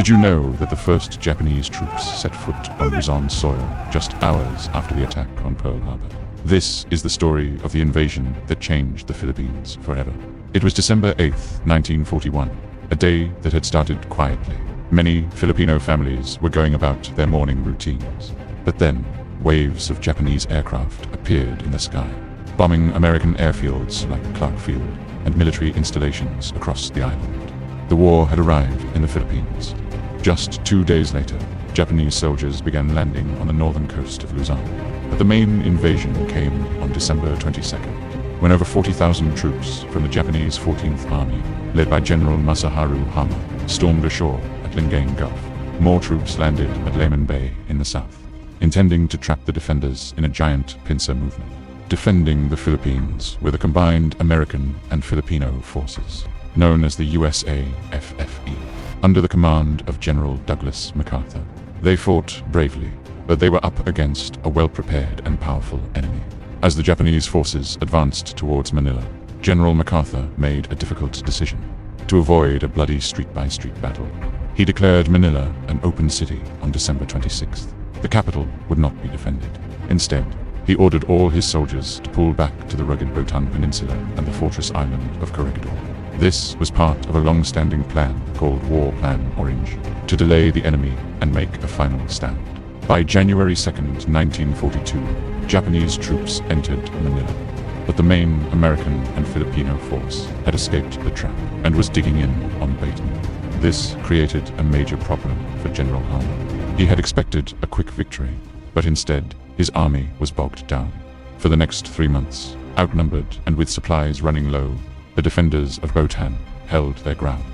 Did you know that the first Japanese troops set foot on Luzon soil just hours after the attack on Pearl Harbor? This is the story of the invasion that changed the Philippines forever. It was December 8th, 1941, a day that had started quietly. Many Filipino families were going about their morning routines. But then, waves of Japanese aircraft appeared in the sky, bombing American airfields like Clark Field and military installations across the island. The war had arrived in the Philippines. Just 2 days later, Japanese soldiers began landing on the northern coast of Luzon. But the main invasion came on December 22nd, when over 40,000 troops from the Japanese 14th Army, led by General Masaharu Hama, stormed ashore at Lingayen Gulf. More troops landed at Layman Bay in the south, intending to trap the defenders in a giant pincer movement. Defending the Philippines were the combined American and Filipino forces, known as the USAFFE, under the command of General Douglas MacArthur. They fought bravely, but they were up against a well-prepared and powerful enemy. As the Japanese forces advanced towards Manila, General MacArthur made a difficult decision: to avoid a bloody street-by-street battle. He declared Manila an open city on December 26th. The capital would not be defended. Instead, he ordered all his soldiers to pull back to the rugged Bataan Peninsula and the fortress island of Corregidor. This was part of a long-standing plan called War Plan Orange, to delay the enemy and make a final stand. By January 2nd, 1942, Japanese troops entered Manila, but the main American and Filipino force had escaped the trap and was digging in on Bataan. This created a major problem for General Hama. He had expected a quick victory, but instead, his army was bogged down. For the next 3 months, outnumbered and with supplies running low, the defenders of Bataan held their ground.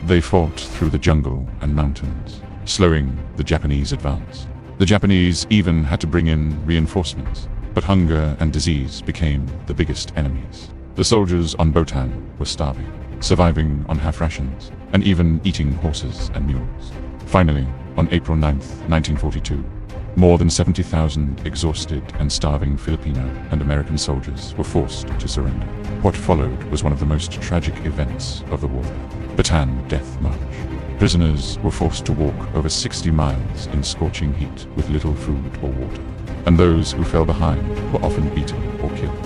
They fought through the jungle and mountains, slowing the Japanese advance. The Japanese even had to bring in reinforcements, but hunger and disease became the biggest enemies. The soldiers on Bataan were starving, surviving on half rations, and even eating horses and mules. Finally, on April 9th, 1942, more than 70,000 exhausted and starving Filipino and American soldiers were forced to surrender. What followed was one of the most tragic events of the war, Bataan Death March. Prisoners were forced to walk over 60 miles in scorching heat with little food or water, and those who fell behind were often beaten or killed.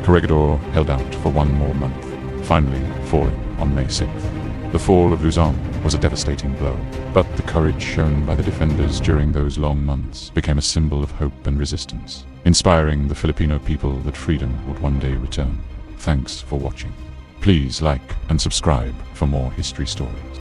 Corregidor held out for 1 more month, finally falling on May 6th. The fall of Luzon was a devastating blow, but the courage shown by the defenders during those long months became a symbol of hope and resistance, inspiring the Filipino people that freedom would one day return. Thanks for watching. Please like and subscribe for more history stories.